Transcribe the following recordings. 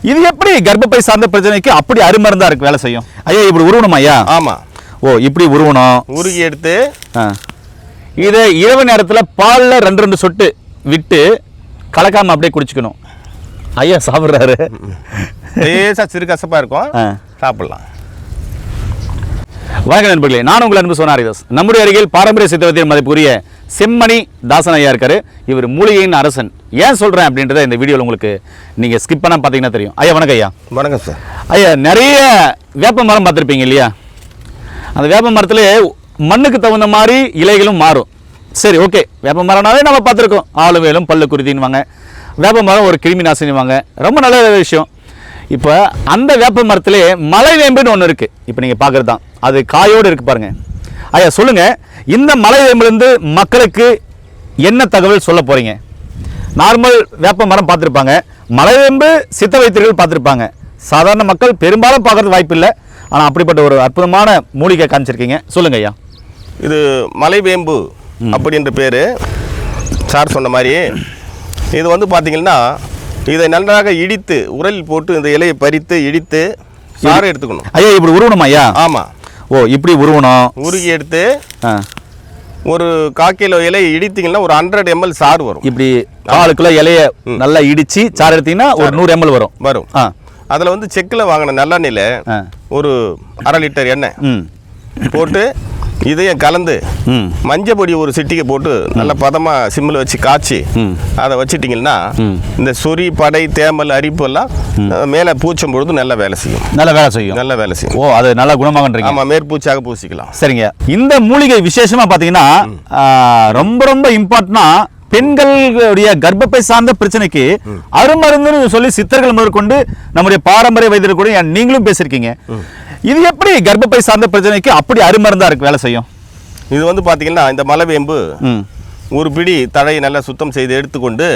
இது எப்படி கர்ப்பப்பை சார்ந்த பிரச்சனைக்கு அப்படி அருமருந்தா இருக்கு வேலை செய்யும்? ஐயா இப்படி உருவணும் ஐயா? ஆமா. ஓ இப்படி உருவணும். உருகி எடுத்து இதை இரவு நேரத்தில் பாலில் 2 சொட்டு விட்டு கலக்காம அப்படியே குடிச்சுக்கணும். ஐயா சாப்பிட்றாரு. லேசா சிறு கசப்பா இருக்கும், சாப்பிடலாம். வணக்கம் நண்பர்களே, நான் உங்கள் அன்பு சோனா ஹரிதாஸ். நம்முடைய அருகில் பாரம்பரிய சித்த வைத்தியம் மதிப்புரிய செம்மணி தாசன் ஐயா இருக்காரு. இவர் மூலிகையின் அரசன். ஏன் சொல்றேன் அப்படின்றத இந்த வீடியோவில் உங்களுக்கு நீங்க ஸ்கிப் பண்ண பார்த்தீங்கன்னா தெரியும். ஐயா வணக்கம் ஐயா. வணக்கம் சார். ஐயா நிறைய வேப்ப மரம் பார்த்துருப்பீங்க இல்லையா? அந்த வேப்ப மரத்துல மண்ணுக்கு தகுந்த மாதிரி இலைகளும் மாறும். சரி ஓகே, வேப்ப மரம்னாவே நம்ம பார்த்துருக்கோம். ஆளு வேலும் பல்லு குருதின்வாங்க. வேப்ப மரம் ஒரு கிருமி நாசினிவாங்க. ரொம்ப நல்ல விஷயம். இப்போ அந்த வேப்ப மரத்திலே மலை வேம்புன்னு ஒன்று இருக்குது. இப்போ நீங்கள் பார்க்குறது தான், அது காயோடு இருக்குது பாருங்கள். ஐயா சொல்லுங்கள், இந்த மலை வேம்புலேருந்து மக்களுக்கு என்ன தகவல் சொல்ல போகிறீங்க? நார்மல் வேப்ப மரம் பார்த்துருப்பாங்க, மலை வேம்பு சித்த வைத்தியர்கள் பார்த்துருப்பாங்க. சாதாரண மக்கள் பெரும்பாலும் பார்க்குறது வாய்ப்பு இல்லை. ஆனால் அப்படிப்பட்ட ஒரு அற்புதமான மூலிகை காமிச்சிருக்கீங்க. சொல்லுங்கள் ஐயா. இது மலை வேம்பு அப்படின்ற பேர். சார் சொன்ன மாதிரி இது வந்து பார்த்தீங்கன்னா, இதை நன்றாக இடித்து உரலில் போட்டு இந்த இலையை பறித்து இடித்து சாறு எடுத்துக்கணும். ஐயா இப்படி உருவணும் ஐயா? ஆமாம். ஓ இப்படி உருவணும். உருகி எடுத்து ஒரு 1/4 கிலோ இலையை இடித்தீங்கன்னா ஒரு 100 ml சாறு வரும். இப்படி 4 கிலோ இலையை நல்லா இடித்து சாறு எடுத்தீங்கன்னா ஒரு 100 ml வரும். அதில் வந்து செக்கில் வாங்கின நல்லெண்ணெயில் ஒரு 1/2 லிட்டர் எண்ணெய் போட்டு இதையும் கலந்து மஞ்சள் பொடி ஒரு சிட்டிகை போட்டு நல்ல பதமாக சிம்மில் வச்சு காய்ச்சி அதை வச்சுட்டிங்கன்னா இந்த சொறி படை தேமல் அரிப்பு எல்லாம் மேலே பூச்சும் பொழுது நல்ல வேலை செய்யும். நல்ல வேலை செய்யும். ஓ அது நல்லா குணமாகன்றீங்க? ஆமாம், மேற்பூச்சாக பூசிக்கலாம். சரிங்க. இந்த மூலிகை விசேஷமாக பார்த்தீங்கன்னா ரொம்ப ரொம்ப இம்பார்ட்டனாக பெண்களுடைய கர்ப்பப்பை சார்ந்த பிரச்சனைக்கு அருமருந்துன்னு சொல்லி சித்தர்கள் முதற்கொண்டு நம்முடைய பாரம்பரிய வைத்தியர் கூட நீங்களும் பேசியிருக்கீங்க. இது எப்படி கர்ப்பப்பை சார்ந்த பிரச்சனைக்கு அப்படி அருமருந்தா இருக்கு வேலை செய்யும்? இது வந்து பாத்தீங்கன்னா, இந்த மலைவேம்பு ஒரு பிடி தழையை நல்லா சுத்தம் செய்து எடுத்துக்கொண்டு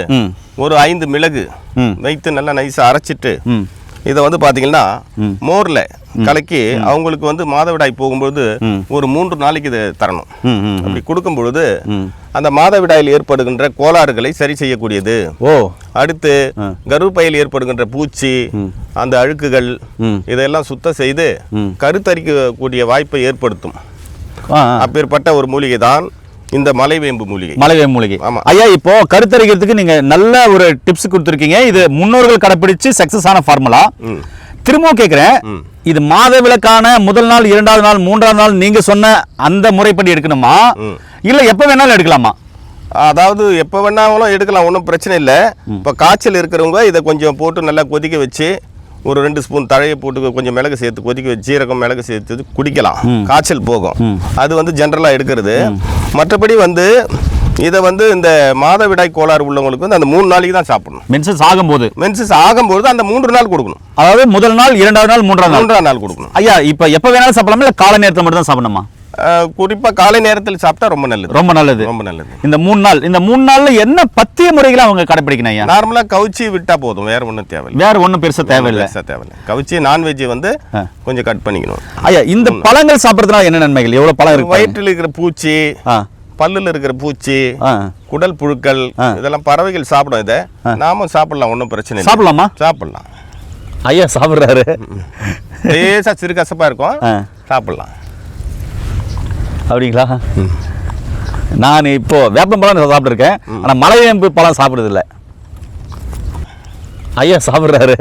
ஒரு 5 மிளகு வைத்து நல்லா நைஸா அரைச்சிட்டு இதை வந்து பாத்தீங்கன்னா மோர்ல கலக்கி அவங்களுக்கு வந்து மாதவிடாய் போகும்போது ஒரு 3 நாளைக்கு இதை தரணும். அப்படி கொடுக்கும் பொழுது அந்த மாதவிடாயில் ஏற்படுகின்ற கோளாறுகளை சரி செய்யக்கூடியது. அடுத்து கருப்பையில் ஏற்படுகின்ற பூச்சி, அந்த அழுக்குகள் இதெல்லாம் சுத்தம் செய்து கருத்தரிக்கக்கூடிய வாய்ப்பை ஏற்படுத்தும். அப்பேற்பட்ட ஒரு மூலிகை தான் இந்த மலைவேம்பு மூலிகை. மலைவேம்பு மூலிகை. ஐயா இப்போ கருத்தரிக்கிறதுக்கு நீங்க நல்ல ஒரு டிப்ஸ் கொடுத்துருக்கீங்க. இது முன்னோர்கள் கடைபிடிச்சு சக்சஸ் ஆன ஃபார்முலா. திரும்பவும் கேட்கிறேன், இது மாதவிலக்கான முதல் நாள், 2வது நாள், 3வது நாள் நீங்க சொன்ன அந்த முறைப்படி எடுக்கணுமா, இல்ல எப்ப வேணாலும் எடுக்கலாமா? அதாவது எப்போ வேணாலும் எடுக்கலாம், ஒன்றும் பிரச்சனை இல்லை. இப்போ காய்ச்சல் இருக்கிறவங்க இதை கொஞ்சம் போட்டு நல்லா கொதிக்க வச்சு ஒரு 2 ஸ்பூன் தழையை போட்டு கொஞ்சம் மிளகு சேர்த்து கொதிக்க வச்சு ஜீரகம் மிளகு சேர்த்து குடிக்கலாம். காய்ச்சல் போகும். அது வந்து ஜென்ரலாக எடுக்கிறது. மற்றபடி வந்து இதை வந்து இந்த மாதவிடாய் கோளாறு உள்ளவங்களுக்கு வந்து அந்த 3 நாளைக்கு தான் சாப்பிடணும். மென்சஸ் ஆகும்போது அந்த 3 நாள் கொடுக்கணும். அதாவது முதல் நாள், 2வது நாள், 3வது நாள் கொடுக்கணும். ஐயா இப்போ எப்போ வேணாலும் சாப்பிடலாமா, இல்லை காலை நேரத்தில் மட்டும் தான் சாப்பிடணுமா? குறிப்பாக காலை நேரத்தில் சாப்பிட்டா ரொம்ப நல்லது. இந்த 3 நாள்ல என்ன பத்திய முறைகளை அவங்க கடைபிடிக்கணும் ஐயா? நார்மலாக கவுச்சி விட்டா போதும், வேற ஒன்றும் தேவையில்லை. வேற ஒன்றும் பெருசாக தேவையில்லை. கவுச்சி நான்வெஜ் வந்து கொஞ்சம் கட் பண்ணிக்கணும். ஐயா இந்த பழங்கள் சாப்பிட்றதுனால என்ன நன்மைகள்? எவ்வளவு பழம் இருக்கு? வயிற்றில் இருக்கிற பூச்சி, பல்லுல இருக்கிற பூச்சி, குடல் புழுக்கள் இதெல்லாம் பறவைகள் சாப்பிடும். இதை நாமும் சாப்பிடலாம், ஒன்றும் பிரச்சனை இல்லை. சாப்பிடலாம். ஐயா சாப்பிட்றாரு. லேசா சிறு கசப்பா இருக்கும், சாப்பிடலாம். அப்படிங்களா? நான் இப்போ வேப்பம் பழம் சாப்பிட்ருக்கேன், ஆனால் மலைவேம்பு பழம் சாப்பிட்றது இல்லை. ஐயா சாப்பிட்றாரு.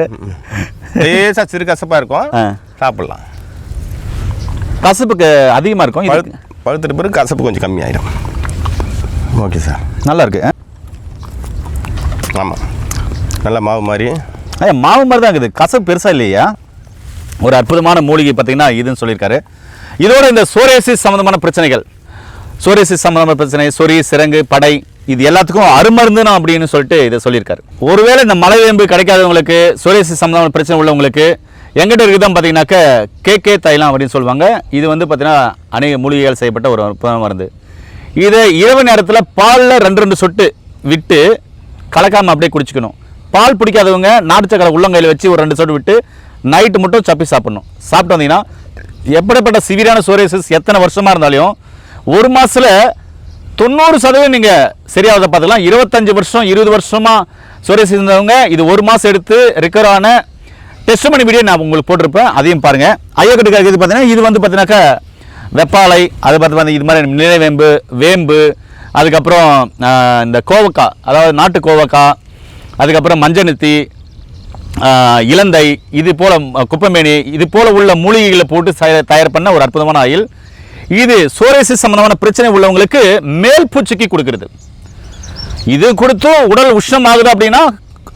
லேசா சிறு கசப்பா இருக்கும், சாப்பிடலாம். கசப்புக்கு அதிகமாக இருக்கும். பழுத்துட்டு பிறகு கசப்பு கொஞ்சம் கம்மியாயிடும். ஓகே சார், நல்லா இருக்கு. ஆமாம், நல்ல மாவு மாதிரி. ஐயா மாவு மாதிரி தான் இருக்குது, கசப்பு பெருசாக இல்லையா? ஒரு அற்புதமான மூலிகை பார்த்தீங்கன்னா இதுன்னு சொல்லியிருக்காரு. இதோட இந்த சோரியாசிஸ் சம்பந்தமான பிரச்சனைகள், சொறி, சிரங்கு, படை, இது எல்லாத்துக்கும் அருமருந்து அப்படின்னு சொல்லிட்டு இதை சொல்லியிருக்காரு. ஒருவேளை இந்த மலைவேம்பு கிடைக்காதவங்களுக்கு, சோரியாசிஸ் சம்பந்தமான பிரச்சனை உள்ளவங்களுக்கு எங்கிட்ட இருக்குதான் பார்த்தீங்கன்னாக்க KK தைலம் அப்படின்னு சொல்லுவாங்க. இது வந்து பார்த்தீங்கன்னா அநேக மூலிகைகள் செய்யப்பட்ட ஒரு அற்புதமான மருந்து. இதை இரவு நேரத்தில் பாலில் 2 சொட்டு விட்டு கலக்காமல் அப்படியே குடிச்சிக்கணும். பால் பிடிக்காதவங்க நாட்டு சக்கரை உள்ளங்கையில் வச்சு ஒரு 2 சொட்டு விட்டு நைட்டு மட்டும் சப்பி சாப்பிடணும். சாப்பிட்டு வந்தீங்கன்னா எப்படிப்பட்ட சிவியரான சோரியாசிஸ் எத்தனை வருஷமாக இருந்தாலும் 1 மாதத்தில் 90% நீங்கள் சரியாவதை பார்த்துக்கலாம். 25 வருஷம் 20 வருஷமாக சோரியாசிஸ் இருந்தவங்க இது 1 மாதம் எடுத்து ரிக்கவர் ஆன டெஸ்ட் வீடியோ நான் உங்களுக்கு போட்டிருப்பேன், அதையும் பாருங்க. ஐயோக்கட்டுக்காக இது பார்த்தீங்கன்னா இது வந்து பார்த்தீங்கன்னாக்கா வெப்பாலை, அது பார்த்து இது மாதிரி நிலவேம்பு, வேம்பு, அதுக்கப்புறம் இந்த கோவக்காய், அதாவது நாட்டு கோவக்காய், அதுக்கப்புறம் மஞ்சனத்தி, இலந்தை, இது போல் குப்பைமேனி, இது போல் உள்ள மூலிகைகளை போட்டு தயார் பண்ண ஒரு அற்புதமான ஆயில் இது. சோரியாசிஸ் சம்பந்தமான பிரச்சனை உள்ளவங்களுக்கு மேல் பூச்சிக்கு கொடுக்கிறது. இது கொடுத்தும் உடல் உஷ்ணம் ஆகுது அப்படின்னா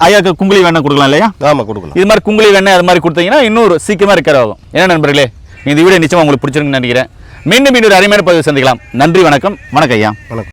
ஐயாக்கு குங்குலி வெண்ணெய் கொடுக்கலாம் இல்லையா? ஆமாம், கொடுக்கலாம். இது மாதிரி குங்குலி வெண்ணெய் அது மாதிரி கொடுத்தீங்கன்னா இன்னொரு சீக்கிரமாக ரெக்கவர் ஆகும். என்ன நண்பர்களே, இந்த வீடியோ நிச்சயமாக உங்களுக்கு பிடிச்சிருக்குன்னு நினைக்கிறேன். மீண்டும் இன்னொரு அருமையான பதிவு சந்திக்கலாம். நன்றி, வணக்கம். வணக்கம் ஐயா. வணக்கம்.